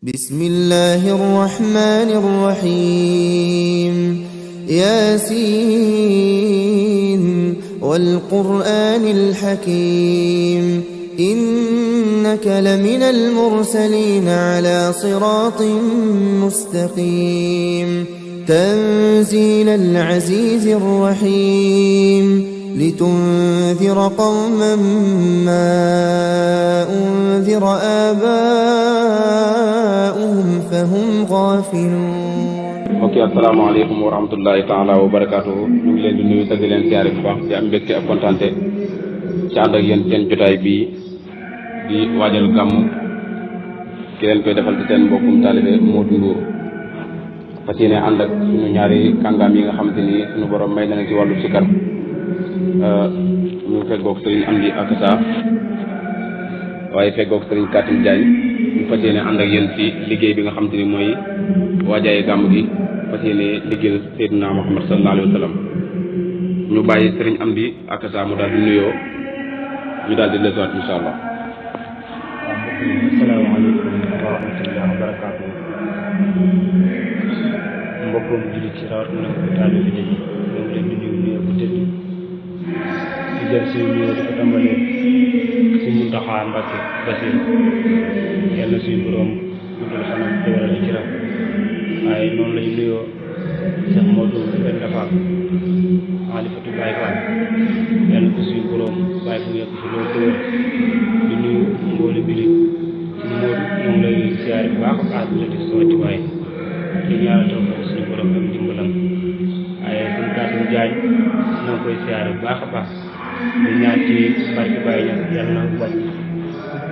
بسم الله الرحمن الرحيم ياسين والقرآن الحكيم إنك لمن المرسلين على صراط مستقيم تنزيل العزيز الرحيم لتنذر قوما ما أنذر آباؤهم فهم غافلون. mbokk yi asalaamaaleykum wa rahmatullahi taala wa barakaatuhu ñu ngi leen di nuyu te di leen siyaare bu baax di am mbégte ak kontaante ci ànd ak yéen seen jotaay bii di waajal gàmmu ki leen koy defal ci seen mbokkum taalibe Modou Ndour fas yéene ànd ak suñu ñaari kàngaam yi nga xamante ni suñu borom may na ci wàllu sikar ñu feggoog sëriñ Amdi Akasa waaye feggoog sëriñ Katim Diagne ñu fas yéene ànd ak yéen ci liggéey bi nga xamante ni mooy waajaaye gàmm gi fas yéene liggéeyal Seydina Muhammad sallallahu alayhi wa sallam ñu bàyyi sëriñ Amdi Akasa mu daal di nuyoo ñu daal di lesuwaat insha allah. asalaamaaleykum wa rahmatullahi wa barakaatu. mbokkum jullit ci rawatina taalibe yi ñoo ngi leen di nuyu bu tëdd di jël suñu nuyoo di ko tàmbalee si Muntaxa Mbàkke Basiir yàlla suñu borom guddal fanam te waral ci ram waaye noonu lañu nuyoo Cheikh Modou Mbenda Fall xaalifatu Baay Fall yàlla ko suñu borom bàyyi fu yekk si loolu tëwër di nuyu mboole bili suñu Modou ñoo ngi lay siyaare bu baax a baax di la def sa wàccuwaay di ñaanal taw suñu borom ak dimbalam waaye suñu Katim Diagne ñoo ngi koy siyaare bu baax a baax di ñaan ci barke Baye Ñas yàlla na ko wàcc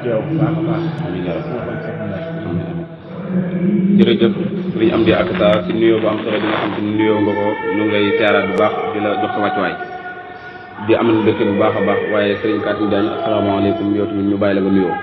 yow bu baax a baax. jërëjëf sëriñ Amdi Akasa si nuyoo bu am solo bi nga xam te ni nuyoo nga ko ñu ngi lay siyaaraat bu baax di la jox sa wàccuwaay di amal mbégte bu baax a baax waaye sëriñ Katim Diagne asalaamaaleykum yow tamit ñu bàyyi la nga nuyoo.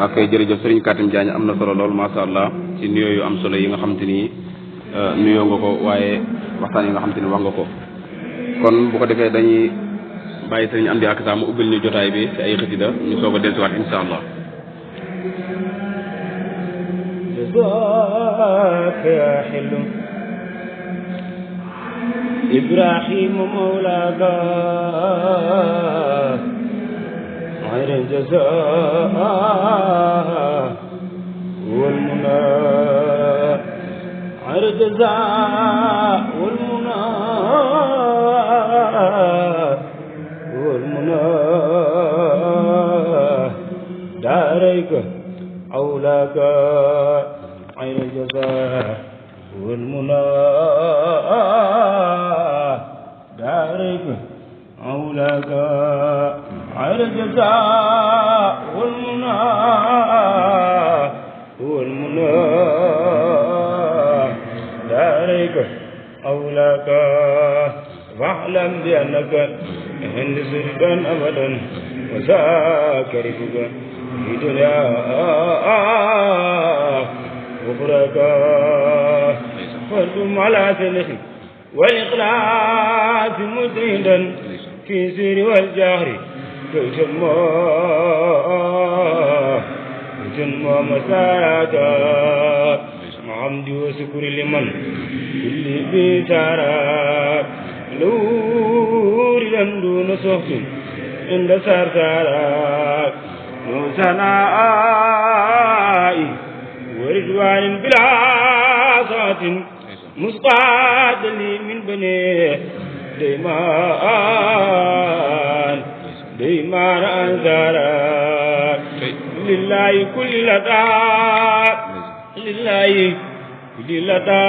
ok jërëjëf sëriñ Katim Diagne am na solo lool macha allah ci nuyoo yu am solo yi nga xam te ni nuyoo nga ko waaye waxtaan yi nga xam te ni wax nga ko kon bu ko defee dañuy bàyyi sëriñ Amdi Akasa mu ubbil ñu jotaay bi ci ay xasida ñu soog a dellusiwaat insha allah. إبراهيم مولاك غير الجزاء والمنى غير الجزاء والمنى داريك أولاك غير الجزاء والمنى دارك أولاك على الجزاء والمنى دارك أولاك فاعلم بأنك عند سردا أبدا وذاكرك في دنيا أخرك فردم على سلخ والإخلاص مزيدا في سير والجهر تتمى مساراتا حمد وشكر لمن كل بيسارات لورا دون صوت عند سرسارات نوسناء ورضوان بلا صوت مسقاد لي من بني ديمان أنزارات لله كل لدى لله كل لدى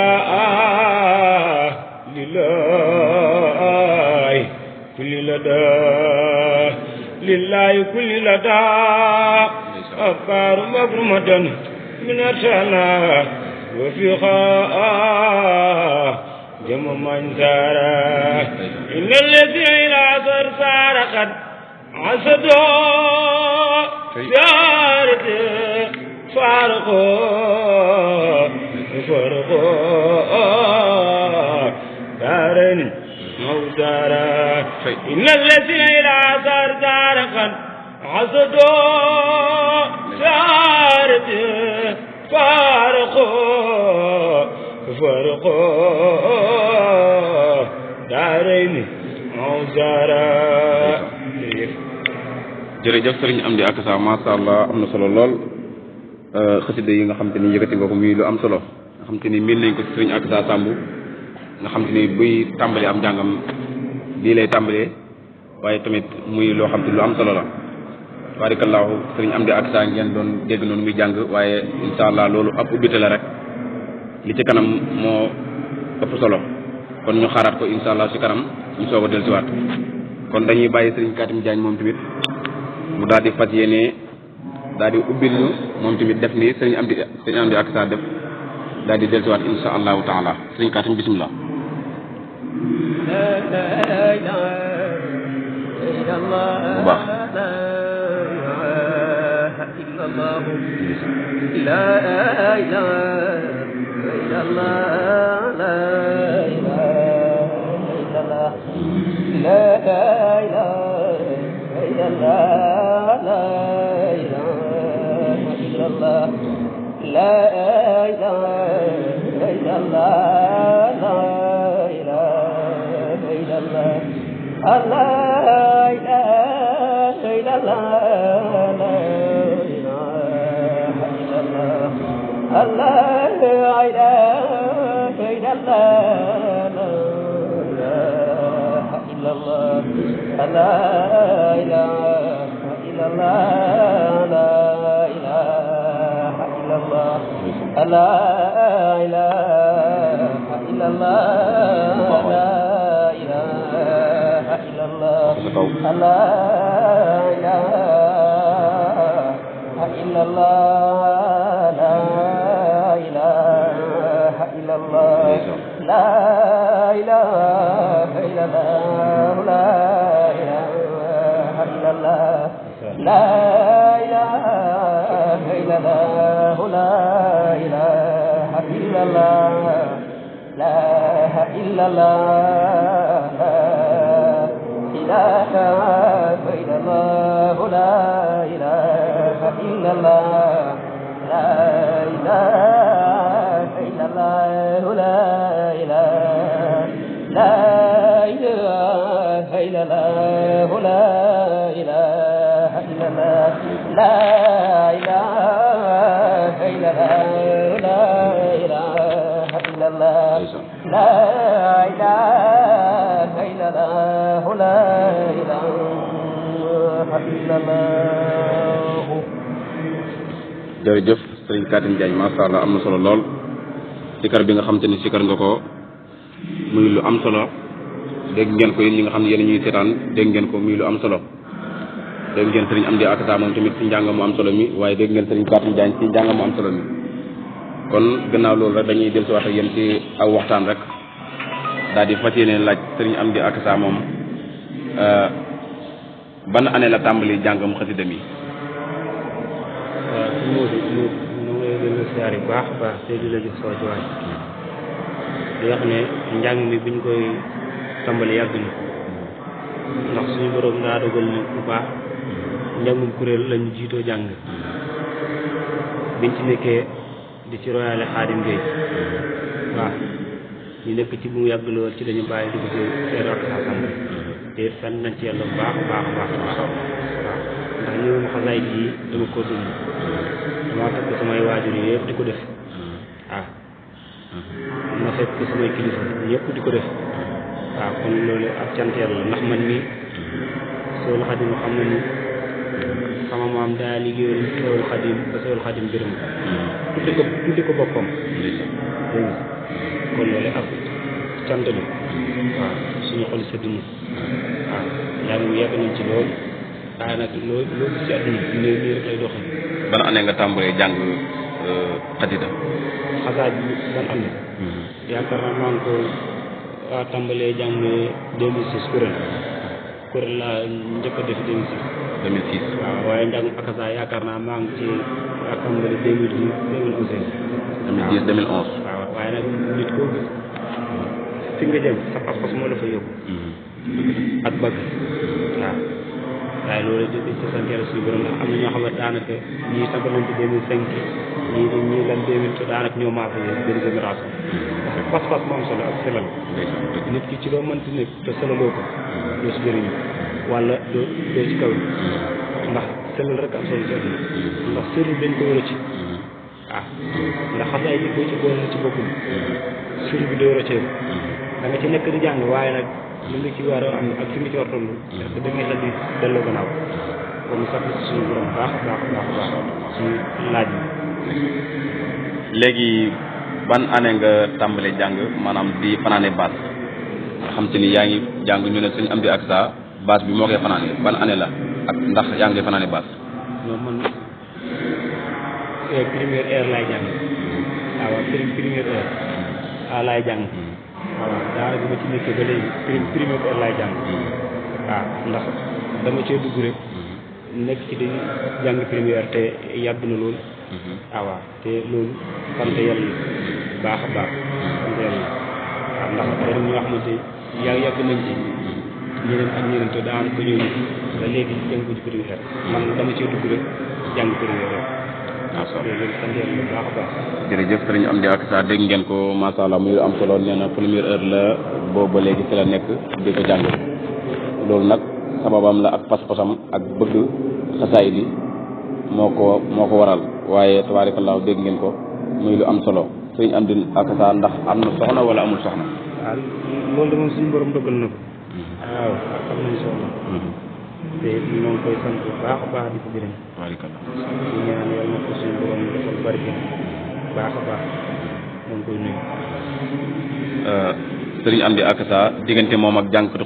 لله كل لدى لله كل لدى أفكار مبرمة من أرسالنا وفقاء جم من سارا إن الذين عصر سارا قد عصدوا سارت فارقوا دارين موزارا إن الذين إلى عصر سارا قد عصدوا سارت فارقوا دارين موزارا. jërëjëf sëriñ Amdi Akassa masha Allah am na solo lool xasida yi nga xam te ni yëkkati nga ko muy lu am solo nga xam te ni miin nañ ko ci sëriñ Akassa Samb nga xam te ni buy tàmbali am njàngam lii lay tàmbalee waaye tamit muy loo xam te lu am solo la barakallahu sëriñ Amdi Akassa ngeen doon dégg noonu muy jàng waaye insha Allah loolu ab ubbite la rek li ci kanam moo ëpp solo kon ñu xaaraat ko insha Allah ci kanam ñu soog a dellusiwaat kon dañuy bàyyi sëriñ Katim Diagne moom tamit mu daal di fas yéene daal di ubbil ñu moom tamit def ni sëriñ Amdi Akassa def daal di dellusiwaat insha allahu taala sëriñ Katim bismillah. bu baax. jërëjëf sëriñ Katim Diagne masha Allah am na solo lool sikar bi nga xam te ni sikar nga ko muy lu am solo dégg ngeen ko yéen ñi nga xam ne yéen ñuy seetaan dégg ngeen ko muy lu am solo dégg ngeen sëriñ Amdi Akassa moom tamit ci njàng mu am solo mi waaye dégg ngeen sëriñ Katim Diagne ci njàng mu am solo mi kon gannaaw loolu rek dañuy dellusiwaat ak yéen ci aw waxtaan rek daal di fas yéene laaj sëriñ Amdi Akassa moom ban année la tàmbali jàngam xasida mi. waaw su Modou ñu ngi lay gën a siyaare bu baax a baax te di la jox soo jiwaay di wax ne njàng mi biñ koy tàmbali yàgg na ndax suñu borom daa dogal ni bu baax njàngum kuréel lañu jiitoo jàng biñ ci nekkee di ci royaale Xaadim Gueye waaw ñu nekk ci bu mu yàgg lool ci dañu bàyyi dugg ci Seex Akassa Samb te sant nañ ci yàlla bu baax a baax a baax waaw ndax ñu ma xasaay yi dama ko dund dama fekk samay waajur yi yëpp di ko def waaw ma fekk samay kilifa ñëpp di ko def waaw kon loolu ak cant yàlla ndax man mi Seexul Xadim xam na ni sama maam daa liggéeyal Seexul Xadim ba Seexul Xadim gërëm tuddi ko boppam dégg kon loolu ak cant la waaw suñu xol sedd na waaw yaa ngi yàgg nañ ci loolu waaye nag loolu ci àdduna nii rek lay doxal. ban année nga tàmbalee jàng xasida xasaat bi ban année yaakaar naa maa ngi ko tàmbalee jàng 2006 kuréel laa njëkk a def 2006 waaw waaye njàng akasa yaakaar naa maa ngi ci tàmbale 2010 waaw waaye nag nit koo gis fi nga jëm sa pas-pas moo la fa yóbbu ak bëgg waaw waaye loolu di ci sant yàlla suñu borom ndax am na ñoo xam ne daanaka ñii tàmbalante 2005 ñii lan 2000 daanaka ñoo maa fa benn génération parce que pas-pas moo am solo ak selal nit ki ci loo mënti nekk te selaloo ko doo si jëriñu wala doo ci kaw ndax selal rek am solo ci àdduna ndax sëriñ dañ ko war a ci waaw ndax xasaay bi boo ci boole ci bokkul sëriñ bi doo rëcceeku da nga ci nekk di jàng waaye nag li nga ci war a am ak fi nga ci war a toll parce que da ngay xel di delloo gannaaw kon sax suñu borom baax ci laaj bi. léegi ban année nga tàmbale jàng maanaam di fanaane baas nga xam te ni yaa ngi jàng ñu ne Sëriñ Amdi Aksa baas bi moo koy fanaane ban année la ak ndax yaa ngi fanaane baas. non man première heure laay jàng waaw première heure laay jàng. waaw daanaka bi ma ci nekkee ba léegi première heure laay jàng waaw ndax dama cee dugg rek nekk ci di jàng première te yàgg na lool waaw te loolu sant yàlla baax a baax sant yàlla waaw ndax dara ñoo xamante yàgg nañ ci ñeneen ak ñeneen te daanaka ñëw ñu ba léegi jàng ko ci première man dama cee dugg rek jàng première heure loolu sant yàlla baax a baax. jërëjëf Sëriñ Amdi Aksa dégg ngeen ko macha allah muy am solo nee na première heure la boobu ba léegi ci la nekk di ko jàng loolu nag sababam la ak pas-pasam ak bëgg xasaay bi moo ko waral waaye tabaarakallaahu dégg ngeen ko muy lu am solo Sëriñ Amdi Aksa ndax am na soxna wala amul soxna. waaw loolu de moom suñu borom dogal na ko. waaw am nañu soxna. te ñoo ngi koy sant bu baax a baax di ko gërëm. waaleykum di ñaan yàlla na ko suñu borom defal barke baax a baax ñoo ngi koy nuyu. Sëriñ Amdi Aksa diggante moom ak jàngkatu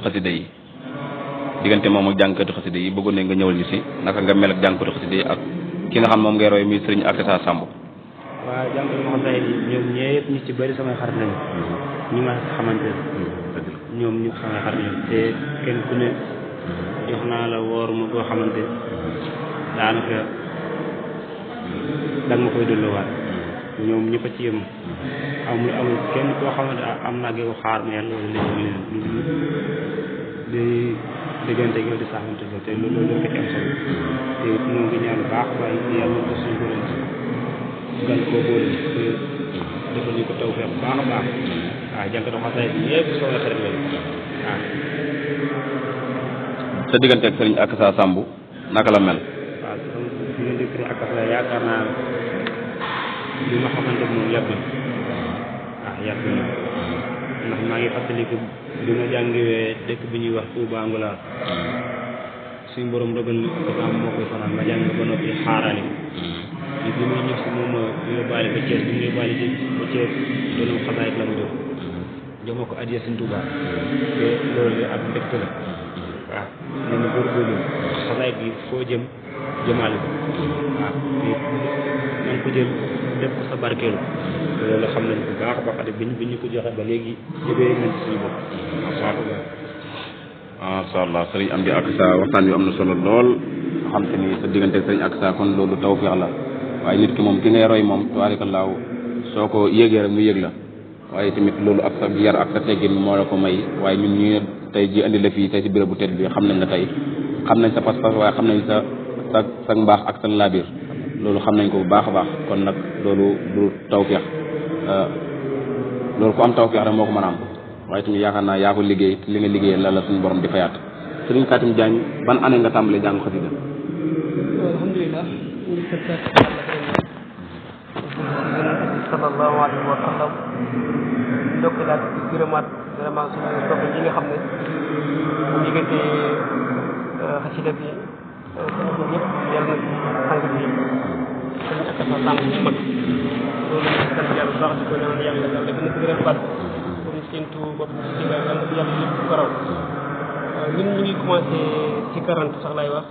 xasida yi bëggoon nañ nga ñëwal ñu si naka nga mel ak jàngkatu xasida yi ak ki nga xam moom ngay roy muy Sëriñ Aksa Samb. waaw jàngkatu xasida yi ñoom ñëpp ñu ci bëri samay xarit lañu. ñi ma xamante ne. ñoom ñu samay xarit lañu te kenn ku ne. jox naa la woor ma boo xamante daanaka danga ma koy delloowaat ñoom ñëpp a ci yem amul kenn koo xamante am naa ko xaar ma yàlla loolu di diggante yow di saxante ko te loolu ko ci am solo te ñoo ngi ñaan baax baax yàlla ko suñu borom gan koo boole te defal ñu ko taw feex baax a baax waaw jànkatu xasaay bi yëpp soo xarit lañu waaw. sa diggante ak Sëriñ Aksa Samb naka la mel. waaw diggante Sëriñ Aksa yaakaar naa li ma xamante moom yàgg na yàgg na ndax maa ngi fàttaliku bi ma jàngiwee dëkk bi ñuy wax Touba Angulaar suñu borom dogal na Aksa moo koy fanaan ma jàng ba noppi xaarali bi muy ñëw si moom ma yóbbaale ba Thiès bi mu yóbbaale ba Thiès doonam xasaayit la ma jox ma ko addiya Sëriñ Touba te loolu ak mbégte la waaw nee na góorgóorlu xasaayit bi foo jëm jëmaale ko waaw te na nga ko jël def ko sa barkeelu loolu xam nañ ko baax a baax bi ñu ko joxe ba léegi jëbee nañ ci suñu bopp macha allah Sëriñ Amdi Aksa waxtaan wi am na solo lool xam te ni sa diggante ak Sëriñ Aksa kon loolu tawfeex la waaye nit ki moom ki ngay roy moom tabaarakallaahu soo ko yëgee rek mu yëg la waaye tamit loolu ak sa yar ak sa teggin moo la ko may waaye ñun ñu tey ji andi la fii tey si béréb bu tedd bi xam nañ la tey xam nañ sa pas-pas waaye xam nañ sa mbaax ak sa laabir loolu xam nañ ko bu baax a baax kon nag loolu du tawfeex loolu ku am tawfeex rek moo ko mën a am waaye tamit yaakaar naa yaa ko liggéey li nga liggéey la la suñu borom di fayaat. Sëriñ Katim Diagne ban année nga tàmbalee jàng xasida. alhamdulilah ñu ngi sant sallallahu alayhi wa sallam ndokk daal di gërëmaat vraiment suñu mbokk yi nga xam ne bu diggante xasida bi yëpp yàlla na sang bi Sëriñ Aksa Samb bu mag loolu sant yàlla bu baax di ko ñaan yàlla dafa nekk gërëm baat comme séntu bopp ci nga yàlla bu yàlla lépp ko raw ñun ñu ngi commencé ci 40 sax laay wax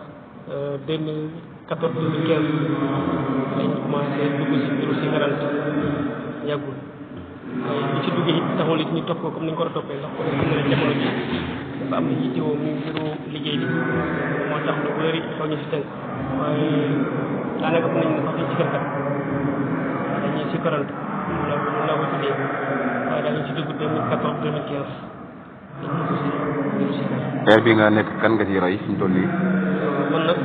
2004 14 2015 lañ commencé dugg si mbiru cigarette yàggul waaye li ci duggee it taxul it ñu topp ko comme ni ñu ko war a toppee ndax ko xam ne jamono ji dafa am yittewoo muy mbiru liggéey bi moo tax lu bëri xaw ñu si tënk waaye daanaka mën nañ ne sax dañ ci kërkat dañuy si karante loolu la ko tuddee waaye daal ñu ci dugg 2014 2015 dañ mos si mbiru cigarette. père bi nga nekk kan nga ci roy fi ñu toll nii. man nag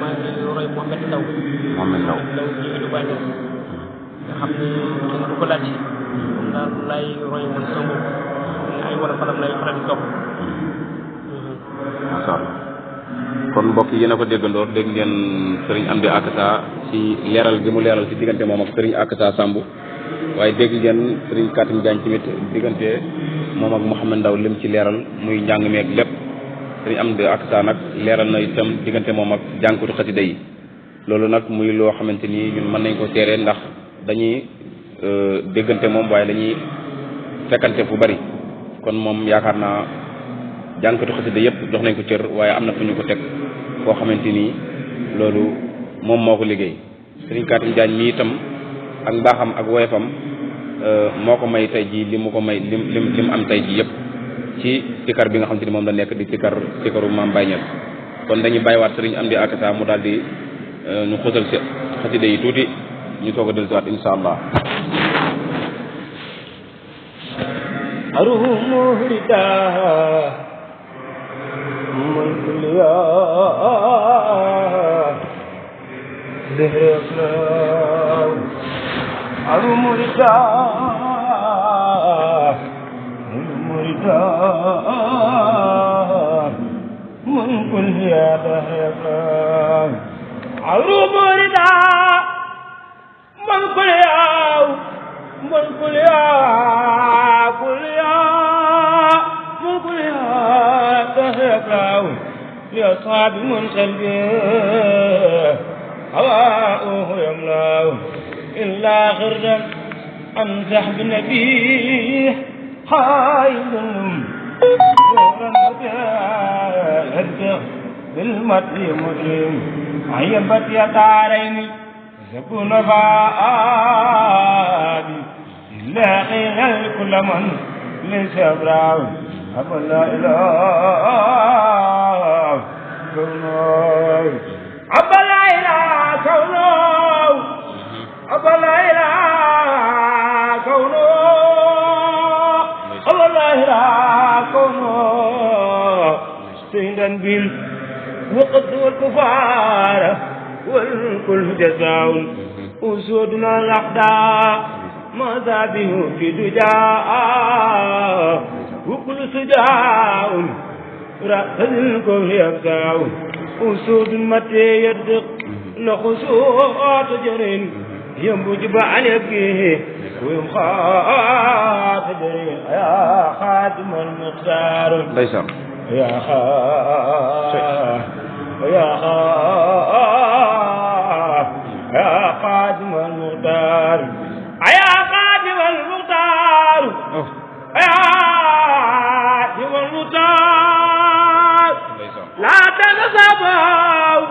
maa ngi roy Mohamed Ndaw. Mohamed Ndaw jóge Dubaay nga xam ne kenn du ko laaj moom daal lay roy man sama bopp ay war a falam lay faral di topp. macha allah kon mbokk yi yéen a ko déggandoor dégg ngeen sëriñ Amdi Akassa ci leeral gi mu leeral ci diggante moom ak sëriñ Akassa Samb waaye dégg ngeen sëriñ Katim Diagne tamit diggante moom ak Mohamed Ndaw lim ci leeral muy njàng meeg lépp sëriñ Amdi Akassa nag leeral na itam diggante moom ak jànkutu xasida yi loolu nag muy loo xamante ni ñun mën nañ ko seere ndax dañuy déggante moom waaye dañuy fekkante fu bari kon moom yaakaar naa jànkatu xasida yëpp jox nañ ko cër waaye am na fu ñu ko teg foo xamante ni loolu moom moo ko liggéey sëriñ Katim Diagne mi itam ak mbaaxam ak woyefam moo ko may tey jii li mu ko may lim am tey jii yëpp ci sikar bi nga xamante ni moom la nekk di sikaru Maam Baye Niass kon dañuy bàyyiwaat sëriñ Amdi Akassa mu daal di ñu xóotal si xasida yi tuuti ñu soog a dellusiwaat insha allah. أروه مهردا ملك اليا ذهرنا أروه مهردا مهردا ملك اليا ذهرنا أروه مهردا ملك اليا ملك اليا لأصحاب منقلب هواؤه يملأ إلا غردا عن سحب النبي خائد يرجع بالمطر مجرم عيبت يدارين يكون فؤادي إلا خير كل من ليس براو أبا لا إله كونه أبا لا إله كونه أبا لا إله كونه أبا لا إله كونه سيدا بالوقت والكفار والكل جزاء أسودنا الأقدار ماذا به في دجاء وكل سجاء رأسكم يبكى أسود متى يدق لخصوات جرين ينبج عليكه ويمخاط جرين يا خاتم المختار يا خاتم المختار يا خاتم المختار لا تنسبوا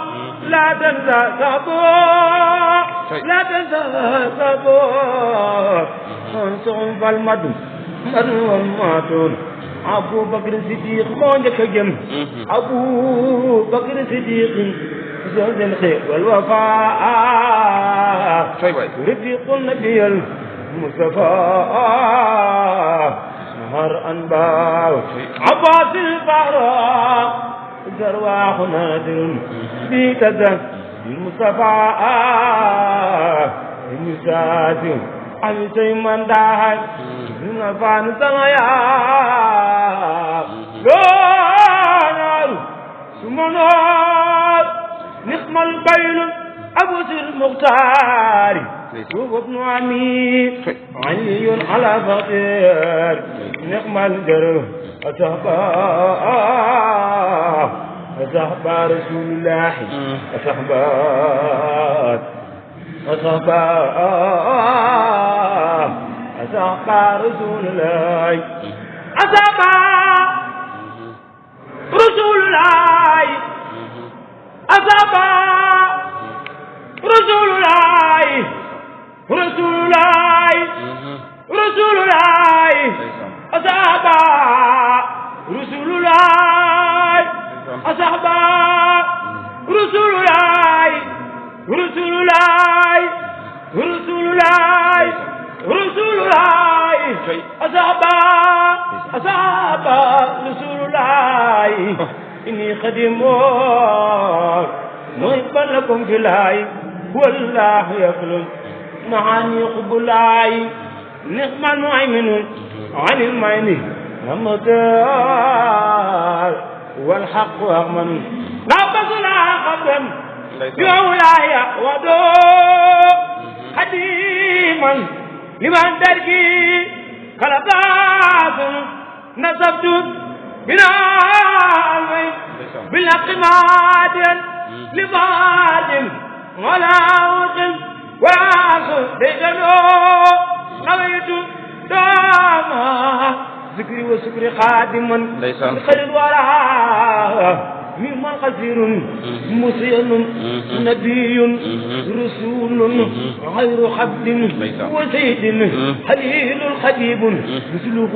لا تنسبوا لا تنسبوا انصم فالمدو مدو ماتون أبو بكر الصديق مونجك جم أبو بكر الصديق زوج الخير والوفاء رفيق النبي المصطفى نهر أنباء عباس الفاروق زرواح نادر بيتزن المصطفى المساجد علي سيمان داهي نفان سنايا دونار سمنار نقم البيل أبو سر المختار هو ابن عمي علي على فقير نقم الجرح أصحبا رسول الله أصحبا رسول الله أصحبا رسول الله أصحبا Rasulullah Rasulullah Rasulullah asaba Rasulullah asaba Rasulullah Rasulullah Rasulullah Rasulullah asaba Rasulullah inni khadimu muhibban lakum fillahi wallahu yaqulun معاني قبلاي نعم المؤمن عن المؤمن ومدار والحق أغمن لا بصنا قدم يولاي ودو قديما لمن تركي خلقات نصبت بناء بالأقماد لباد ولا وقم وعاصر بيجلو نويت داما ذكري وسكري خادما خير الورى مما قصير مسيء نبي رسول غير حبد وسيد حليل خبيب مثله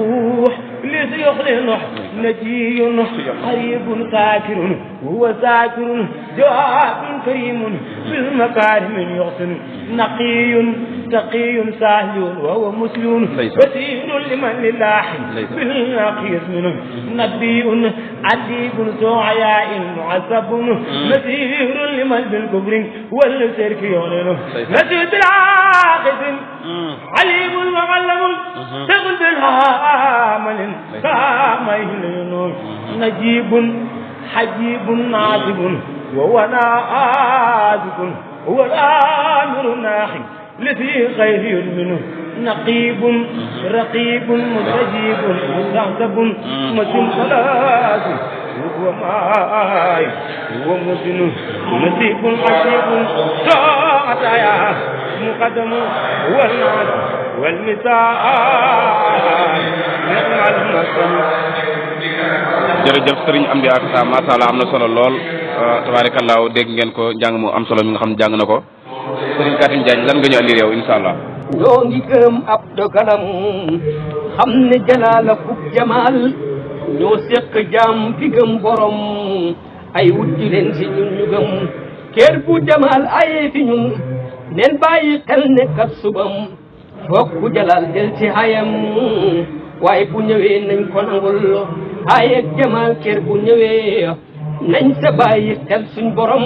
ليس يخلق نجي قريب ساكر هو ساكر جواد كريم بالمكارم يحسن نقي تقي سهل وهو مسلم وسيل لمن لله بالنقيس منه نبي عديب سعياء معذب نذير لمن بالكبر والشرك يعلن نجد العاقد عليم وعلم تغل بالهامل كما يلين نجيب حجيب ناجب وهو نازك هو الآمر الناحي الذي خير منه نقيب رقيب مستجيب مستعتب متن خلاص هو ماي هو متن نسيب عجيب ساعة يا مقدم هو الناس والمثال نعم المسلم jërëjëf sëriñ Amdi Atta macha Allah am na solo lool tabaarakallaahu dégg ngeen ko njàng mu am solo mi nga xam jàng na ko sëriñ Katim Diagne lan nga ñu andi réew incha allah. ñoo ngi gërëm ab dogalam xam ne jalaala fuk jamaal ñoo seq jaam fi gëm borom ay wujju leen si ñun ñu gëm kër bu jamaal ayee fi ñun neen bàyyi xel ne kat subam fokku jalaal del ci hayam waaye bu ñëwee nañ ko nangul hayeeg jamaal kër bu ñëwee nañ sa bàyyi xel suñ borom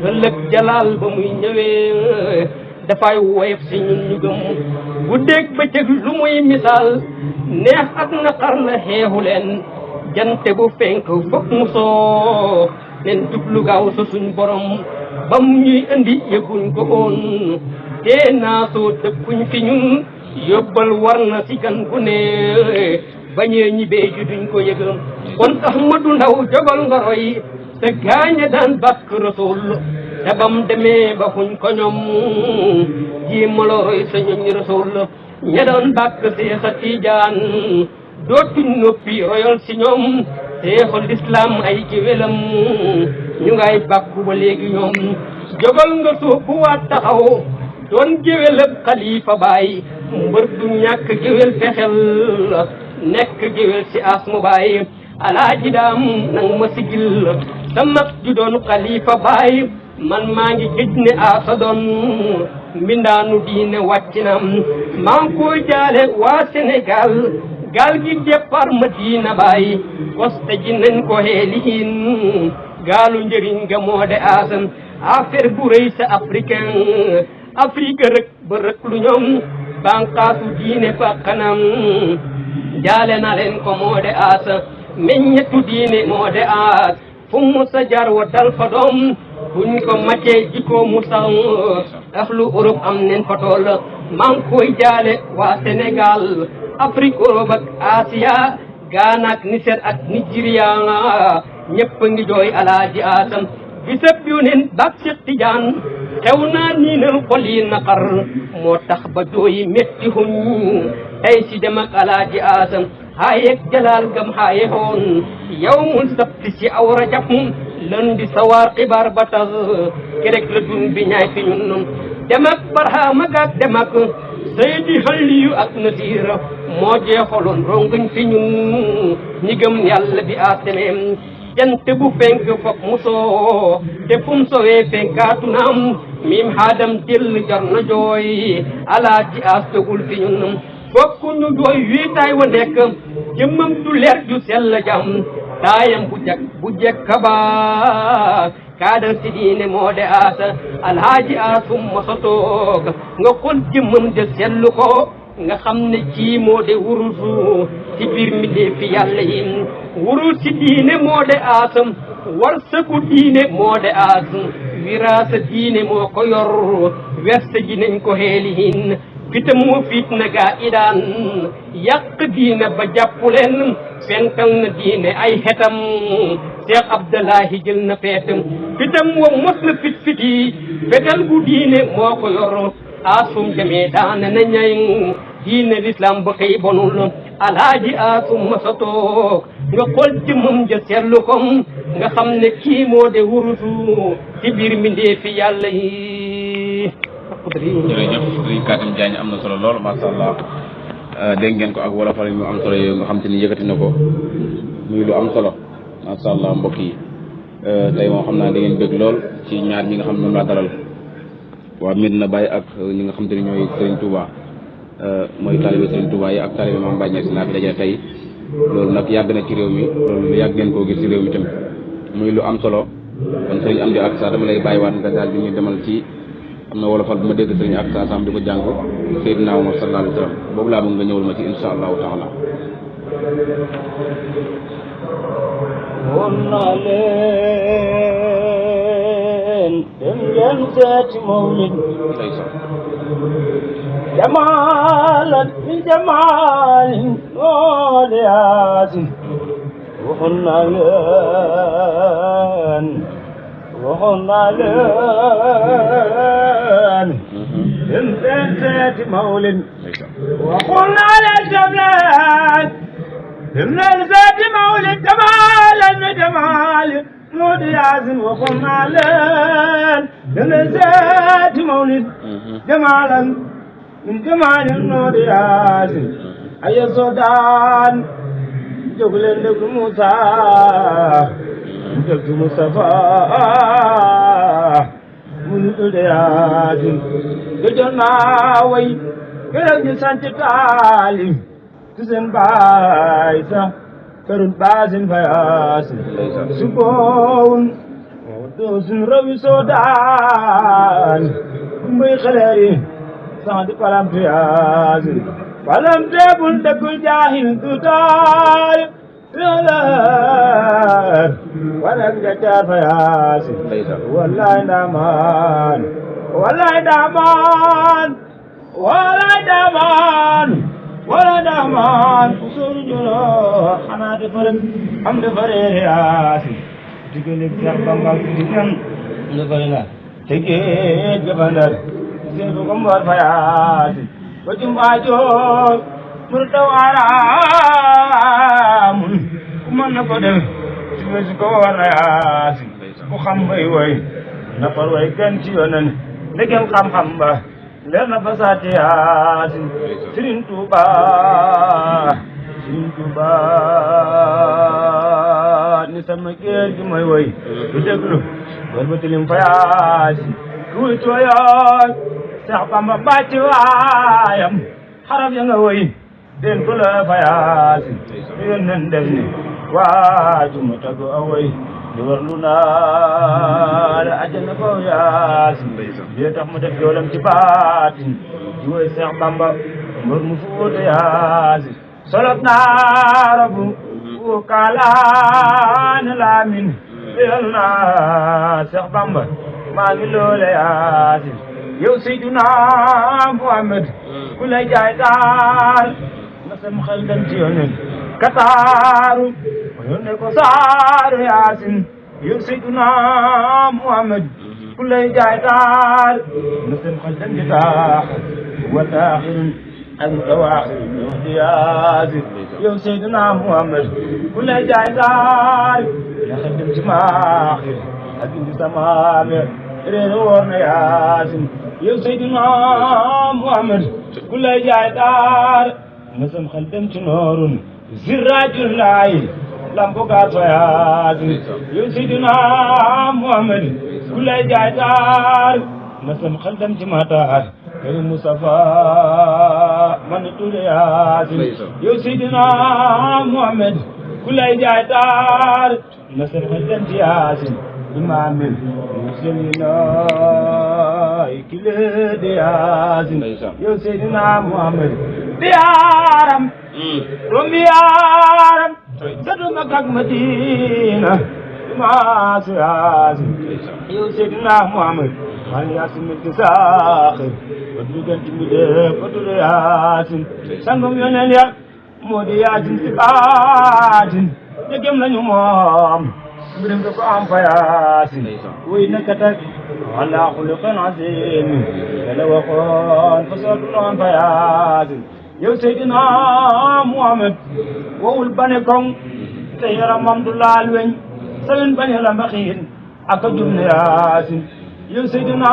ëllëg jalaal ba muy ñëwee dafay woyof si ñun ñu gëm guddeeg bëccëg lu muy misaal neex ak naqar la xeexu leen jante bu fenk fokk mu soo leen jublu gaaw sa suñ borom bam ñuy indi yëguñ ko woon te naa soo dëkkuñ fi ñun yóbbal war na si gan gu ne bañee ñibbee ju duñ ko yëgëm kon Ahmadu Ndaw jogal nga roy te gaaña daan bàkk rasul te bam demee ba fuñ ko ñoom ji maloroy sa ñoñ rasul ña doon bàkk Seexa Tijaan dootuñ noppi royal si ñoom seexul islam ay géwélam ñu ngay bàkku ba léegi ñoom jógal nga suuf bu waat taxaw doon géwélab xalifa baay mbër du ñàkk géwél fexel nekk géwél si asmu baay alaaji daam nang ma sigil sa mag ju doon xalifa baay man maa ngi gëj ne asa doon mbindaanu diine wàcc na maa ngi koy jaale waa Sénégal gaal gi départ Madina Baay koste ji nañ ko heeliin gaalu njëriñ ga moo de asam affaire bu rëy sa africain Afrique rek ba rek lu ñoom banqaasu diine fa kanam jaale na leen ko moo de asa meññetu diine moo de as fu mu sa jar wa dal fa doom buñ ko maccee jikko mu sax ahlu Europe am nen fa tool maa ngi koy jaale waa Sénégal Afrique Europe ak Asia Ghana ak Niger ak Nigeria ñëpp ngi jooy alaaji asam bisab yu nen bak Cheikh Tidiane xew naa nii na xol yi naqar moo tax ba jooyi metti huñ tey si dem ak alaaji asam hayeeg jalaal gam haye hoon yawmul sabti si aw rajab lën di sawar xibaar ba tax kerek la dun bi ñaay fi ñun dem ak barhama gaak dem ak Seydi Xaliyu ak Nasiira moo jeexaloon rongañ fi ñun ñi gëm yàlla bi aseneem jant bu fenk fokk mu soo te fum sowee fenkaatu naam miim haadam jël jar na jooy alaaji as dogul fi ñun fokk ñu jooy wiitaay wa nekk jëmmam du leer ju sell jam taayam bu jekka baa kaadal si diine moo de aasa alhaaji asum mosa toog nga xol jëmmam de sellu ko nga xam ne kii moo de wurusu ci biir mi dee fi yàlla yi wurus ci diine moo de aasam war sëku diine moo de aas wiraasa diine moo ko yor werse ji nañ ko xeelihin fitam moo fiit na gaa idaan yàq diine ba jàppuleen fenkal na diine ay xetam Cheikh Abdallahi jël na feetam fitam wa mos na fit yi fetal bu diine moo ko yor asum jamee daana na ñay diine l'islam ba xëy bonul alaaji asum masa toog nga xool jëmmam ja seetlu ko nga xam ne kii moo de wurusu ci biir mbindee fi yàlla yi. jërëjëf Sëriñ Khadim Diagne am na solo lool macha allah dégg ngeen ko ak wolofal yu am solo yooyu nga xam te ni yëkkati na ko muy lu am solo macha allah mbokk yi tey moom xam naa da ngeen bëgg lool ci ñaar ñi nga xam ñoom laa dalal waa Medina Baye ak ñi nga xam te ni ñooy Serigne Touba mooy taalibe Serigne Touba yi ak taalibe Mame Baye Niass naa fi dajale tey loolu nag yàgg na ci réew mi loolu yàgg ngeen koo gis ci réew mi tamit muy lu am solo kon Serigne Amdi ak sa dama lay bàyyiwaat nga daal di ñu demal ci am na wolofal bu ma dégg Serigne ak sa sam di ko jàng Seydina Muhammad sallallahu alayhi wa sallam boobu laa bëgg nga ñëwal ma ci insha allahu taala. woon naa leen dem leen seeti mawlid jamaalan min jamaalin loole yaasin waxoon naa leen dem leen seeti mawlid waxoon naa leen dem leen seeti mawlid jamaalan min jamaalin loole yaasin waxoon naa leen dem leen seeti mawlid jamaalan min jamaalin loole yaasin aya soodaan jóg leen déglu Moussa déglu Moustapha mu nu tudde yaasin gëjoon naa way gërëm ñu sant taali tu seen baay sax karul baasin fa yaasin su boowun doo sun rawi soodaan mbay xaleer yi sax di palamtu yaasin palam teebul dëggul jaahil du taal loolar wala nga jaar fa yaasin wallaay ndaamaan wallaay ndaamaan wallaay ndaamaan wallaay ndaamaan ku sooru jolo xanaa defaram am defaree yaasin diggante Seex Bamba si diggam defare na tegee gabandar seetu ko mboor fa yaasin ba jumbaajoor murta waaraamun ku mën na ko def si weesu ko war na yaasin ku xam bay woy na far way gën ci yonen ndegem xam-xam ba leer na fa saate yaasin Sëriñ Tuuba ni sama géer gi may woy du déglu war ba tilim fa yaasin kuy tooyoon Seex Bamba bàcc waayam xaraf ya nga woy den ko la fa yaasin yonen def ni waaju ma tagu a woy di war lu naa la ajjana faw yaasin bee tax mu def yoolam ci baatin di woy Seex Bamba ngor mu fuuta yaasin solot naa rabu wu kaalaane laamin yal naa Seex Bamba maa ngi loole yaasin yow Seydina Muhammad ku lay jaay daal na sam xel dem ci yonen kataaru ma yónne ko saaru yaasin yow Seydina Muhammad ku lay jaay daal na sam xel dem ci taax wa taaxirun المتواخر ياسين يوم سيدنا محمد كل جاي دار يا خدم جماخر أكيد تمام رين ورنا ياسين يوم سيدنا محمد كل جاي دار مسم خدم نور زراج الله لامبوكا ياسين يوم سيدنا محمد كل جاي دار مسم خدم جماخر المصطفى من تولي ياسين يو سيدنا محمد كل جايتار نسل خدم ياسين إمام المسلمين كل ياسين يو سيدنا محمد ديارم رميارم زدو مكاك مدينة ما سياسين يو سيدنا محمد هل ياسين ملتساخر ودوغانتي ميدي فتول ياسين سانغم يونel ya modi yaasin ci baatin jegem lañu moom mbirum ko am fa yaasin way nakatak ala khuluqan azim la waxoon fa sotu non fa yaasin yow Seydina Muhammad wowul bane kong te yaramam du laal weñ sawen bane la mbaxin ak jumne yaasin yow Seydina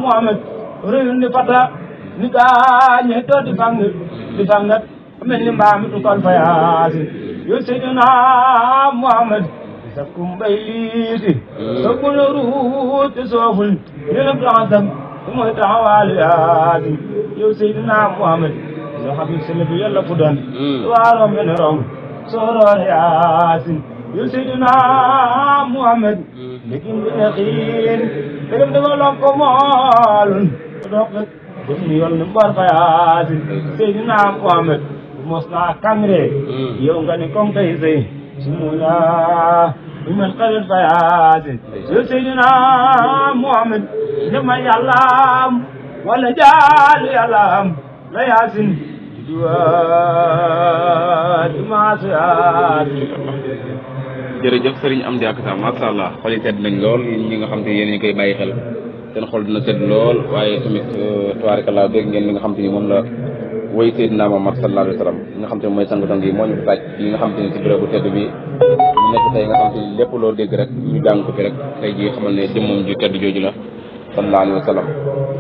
Muhammad réew ni fata ni gaañe to di fangat mel ni mbaam tu kon fa yaasin yow Seydina Muhammad sakum bay liiti sakul ruut sooful yelem taxasam mooy taxawal yaasin yow Seydina Muhammad so habib selebi yàlla fudan waalo men rong sooroor yaasin yow Seydina Muhammad lekin bi xiin degam dama lom ko moolun doxet def ni yoon ni mbar fa yaasin Seydina Muhammad mos naa kangre yow nga ni kong tay sey sumula iman xarit fa yaasin yow Seydina Muhammad dama yàllaam wala jaalu yàllaam la yaasin dimaas yaasin jërëjëf Serigne Amdy Akassa macha allah xol yi sedd nañ lool ñi nga xam te yéen ñu koy bàyyi xel seen xol dina sedd lool waaye tamit tubaarikallaa dégg ngeen li nga xam te ni moom la woy Seydina Muhammad sallallahu alayhi wa sallam li nga xam te ni mooy sang-sang yi moo ñu fi tàj yi nga xam te ni si béréb bu tedd bi ñu nekk tey nga xam te ni lépp loo dégg rek ñu jàng ko fi rek tey jii xamal ne jëmmam ju tedd jooju la sallallahu alayhi wa sallam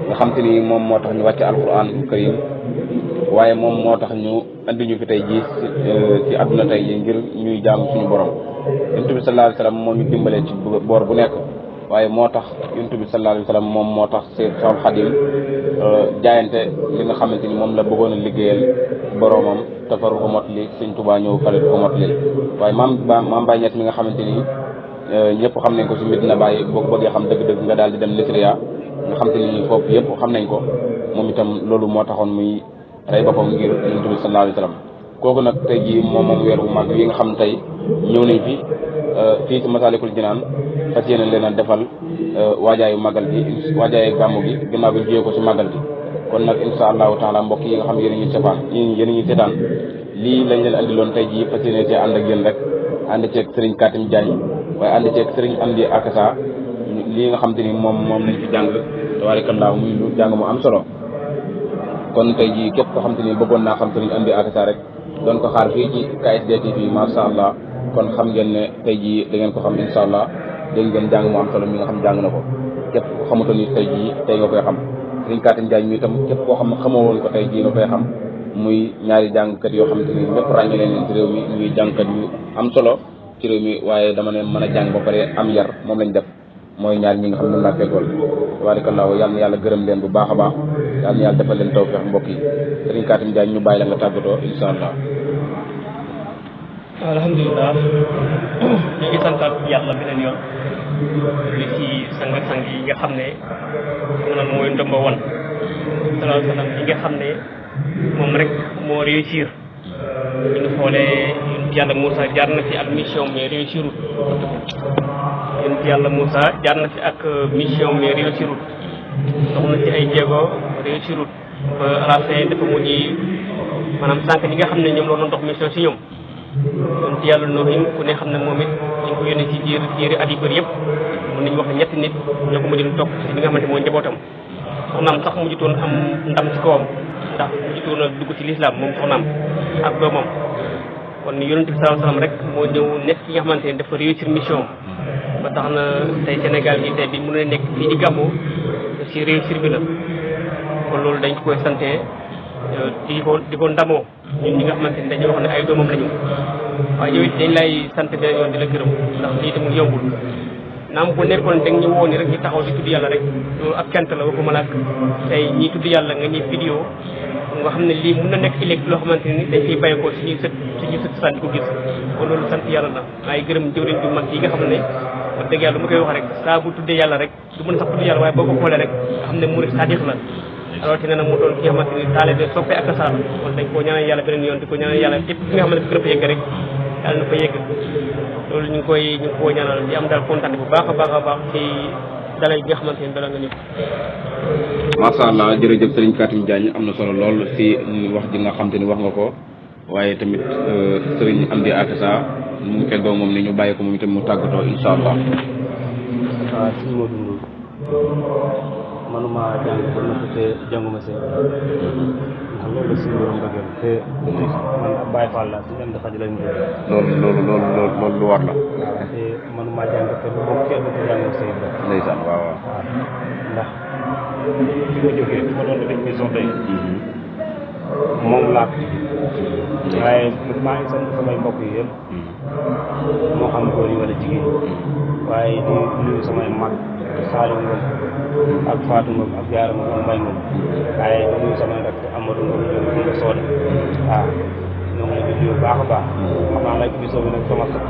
nga xam te ni moom moo tax ñu wàcce alquran karim waaye moom moo tax ñu andi ñu fi tey jii ci àdduna tey yi ngir ñuy jaam suñu borom yonent bi sallallahu alayhi wa sallam moo ñu dimbalee ci boor bu nekk waaye moo tax yonent bi sallallahu alayhi wa sallam moom moo tax Seexul Xadiim jaayante li nga xamante ni moom la bëggoon a liggéeyal boromam te faru ko mot li Sëñ Tuubaa ñëw fale ko mot li waaye maam Baye Niass mi nga xamante ni ñëpp xam nañ ko ci Medina Baye boo ko bëggee xam dëgg-dëgg nga daal di dem Nisriya nga xam te ni foofu yëpp xam nañ ko moom itam loolu moo taxoon muy rey boppam ngir yonent bi sallallahu alayhi wa sallam kooku nag tey jii moom weer bu mag yi nga xam tey ñëw nañ fi fii ci Masaalikul Jinaan fas yéene leen a defal waajaayu magal gi waajaayu gàmmu gi ginnaaw bi ñu jógee ko ci magal gi kon nag insha allahu taala mbokk yi nga xam yéen ñuy seetaan lii lañ leen andiloon tey jii fas yéene see ànd ak yéen rek ànd ceeg Serigne Katim Diagne waaye ànd ceeg Serigne Amdy Akassa lii nga xam te ni moom lañ fi jàng tabaarikallaa muy lu jàng mu am solo kon tey jii képp ko xam te ni bëggoon naa xam Serigne Amdy Akassa rek doon ko xaar fii ci KSD TV masha Allah kon xam ngeen ne tey jii da ngeen ko xam insha Allah dégg ngeen jàng mu am solo mi nga xam jàng na ko képp ko xamutoon ni tey jii tey nga koy xam Serigne Katim Diagne mi itam képp koo xam ne xamoo woon ko tey jii nga koy xam muy ñaari jàngkat yoo xam te ni lépp ràññee leen ci réew mi ñuy jàngkat yu am solo ci réew mi waaye dama ne mën a jàng ba pare am yar moom lañ def mooy ñaar ñi nga xam ne laa feggool tabaarakallaa yal na yàlla gërëm leen bu baax a baax yal na yàlla defal leen tawfeex mbokk yi Serigne Katim Diagne ñu bàyyi la nga tàggatoo insha allah. alhamdulilah ñu ngi santaat yàlla beneen yoon li ci sang-sang yi nga xam ne maanaam mooy ndomba wan sallallahu alayhi wa sallam yi nga xam ne moom rek moo réussir bu ñu xoolee yàlla Moussa jaar na fi ak mission mais réussirul yàlla Moussa jaar na fi ak mission mais réussirul dox na ci ay jéego réussirul ba à la fin dafa mujj maanaam sànq ñi nga xam ne ñoom la doon dox mission si ñoom yonent yàlla Noohin ku ne xam ne moom it ñu ko yónnee ci diiri at yu bëri yëpp mën nañu wax ne ñetti nit ñoo ko mujjoon topp ci li nga xamante mooy njabootam soxnaam sax mujjutoon am ndam ci kawam ndax mu jiitoon a dugg ci lislaam moom soxnaam ak doomam kon yonent bi sallallahu alayhi wasallam rek moo ñëw nekk ki nga xamante ne dafa réussir mission ba tax na tey Sénégal gi tey bi mën a nekk fii di gàmmu ci réussir bi la kon loolu dañ koy sante di ko ndamoo ñun ñi nga xamante ne dañuy wax ne ay doomam lañu waaye yow it dañ lay sant beneen yoon di la gërëm ndax lii tamit yombul naam bu nekkoon dañ ñu woo ni rek ñu taxaw di tudd yàlla rek loolu ab cant la waxuma la ak tey ñii tudd yàlla nga ñuy vidéo nga xam ne lii mun na nekk ëllëg loo xamante ni dañ ciy bàyyi ko suñuy sët sànni ko gis kon loolu sant yàlla la ay gërëm jëwriñ ju mag yi nga xam ne wax dëgg yàlla lu ma koy wax rek saa bu tuddee yàlla rek du mën sax tudd yàlla waaye boo ko xoolee rek nga xam ne murid sadiq la rawatina nag mu doon ki nga xamante ni taalibe soppe ak saar kon dañ koo ñaanal yàlla beneen yoon di ko ñaanal yàlla képp ki nga xam ne dafa yegg rek yàlla na fa yegg loolu ñu ngi koo ñaanal di am daal kontaan bu baax a baax ci dalal gi nga xamante ni dalal nga ñëpp. macha allah jërëjëf sëriñ Katim Diagne am na solo lool si wax ji nga xam te ni wax nga ko waaye tamit sëriñ Amdi Akassa mu ngi feggoo moom ni ñu bàyyi ko moom itam mu tàggatoo incha allah. waaw si Modou Ndour manuma jàng ba noppi te jànguma sëñ ndax loolu la suñu borom bëggee te man ab Baye Fall la suñu am di xaj lañ loolu lu war la. waaw te manuma jàng te lu bokk kenn te jànguma sëñ bi. ndeysaan waaw. ndax fi ma jógee fi ma doon def émission tey moom laa ko waaye maa ngi sant samay mbokk yi yëpp moo xam góor yi wala jigéen waaye di nuyu samay mag Saliou Ngom ak Fatou Ngom ak Diarra Ngom ak Mbaye Ngom waaye di nuyu samay rek Amadou Ngom jóge nga Soda waaw ñoo ngi leen di nuyu baax a baax xam naa nag émission bi nag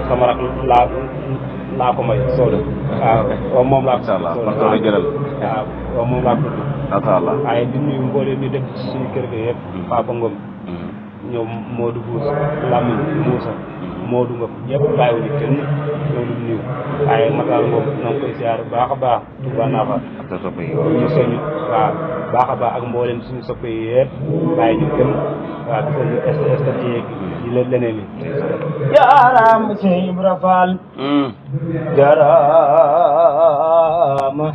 sama rak laa ko may Soda waaw moom laa ko waaw moom laa ko tudd macha allah waaye di nuyu mbooleem ñu def ci suñu kër ga yëpp Papa Ngom ñoom Modou Bouss Lamine Moussa Modou Ngom ñëpp bàyyiwuñu kenn loolu nuyu waaye Matar Ngom ñoo ngi koy siyaar baax a baax Touba Nafa ak sa soppe yi ñu soñu waaw baax a baax ak mbooleem suñu soppe yi yëpp bàyyi ñu kenn waaw gis nañu statut yeeg yi leneen yi jaaraama Cheikh Ibra Fall jaaraama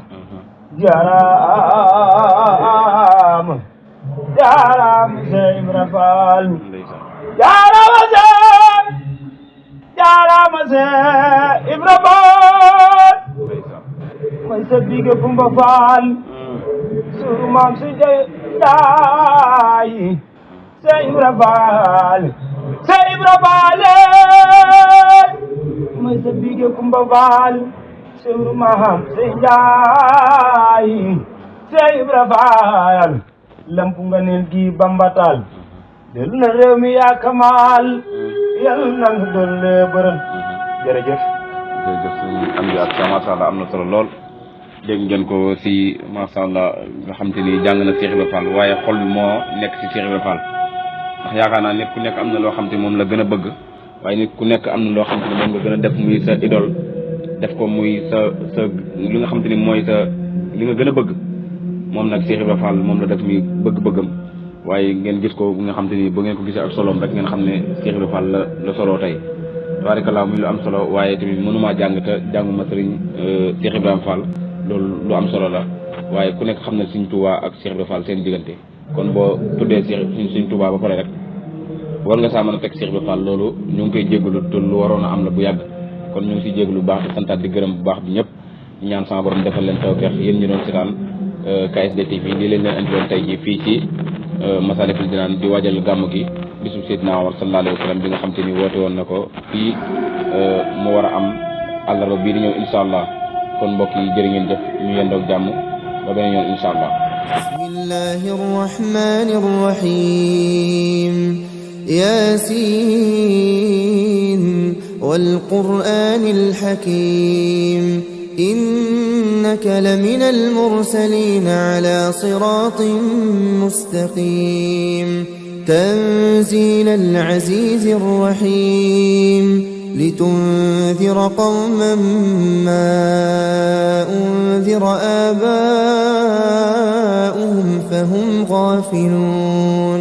jaaraama Cheikh Ibra Fall jaaraama Cheikh Ibra Fall mooy sa bige Kumba Fall suru maam si jaayi Cheikh Ibra Fall mooy sa bige Kumba Fall suru maam si jaayi Cheikh Ibra Fall lampu nga neel gi bambatal del na réew mi yaa kamaal yàlla na nga dolle bërëm jërëjëf suñu am di ak macha allah am na solo lool dégg ngeen ko si macha allah nga xam te ni jàng na Cheikh Ibra Fall waaye xol bi moo nekk si Cheikh Ibra Fall ndax yaakaar naa nit ku nekk am na loo xam te moom la gën a bëgg waaye nit ku nekk am na loo xam te moom nga gën a def muy sa idole def ko muy sa li nga xam te ni mooy sa li nga gën a bëgg moom nag Cheikh Ibra Fall moom la def muy bëgg-bëggam waaye ngeen gis ko nga xam te ni bu ngeen ko gisee ak soloom rek ngeen xam ne Cheikh Ibra Fall la soloo tey tabaarkalla muy lu am solo waaye tamit mënumaa jàng te jànguma sëriñ Cheikh Ibrahima Fall loolu lu am solo la waaye ku nekk xam ne Sëriñ Tuubaa ak Cheikh Ibra Fall seen diggante kon boo tuddee Sëriñ Tuubaa ba pare rek war nga saa mën a teg Cheikh Ibra Fall loolu ñu ngi koy jégalu te lu waroon a am la bu yàgg kon ñu ngi siy jégalu bu baax di santaat di gërëm bu baax bi ñëpp ñaan sama borom defal leen tawfeex yéen ñu doon seetaan KSD TV lii leen indiloon tey jii fii ci Masaalikul Jinaan di waajal gàmm gi bisu Seydina Omar sallallahu alayhi wa sallam bi nga xam te ni woote woon na ko fii mu war a am àllarba bii di ñëw incha allah kon mbokk yi jërë ngeen jëf ñu yendoog jàmm ba beneen yoon incha allah. bismillahi rrahmani rrahim yasin wal qur'anil hakim إنك لمن المرسلين على صراط مستقيم تنزيل العزيز الرحيم لتنذر قوما ما أنذر آباؤهم فهم غافلون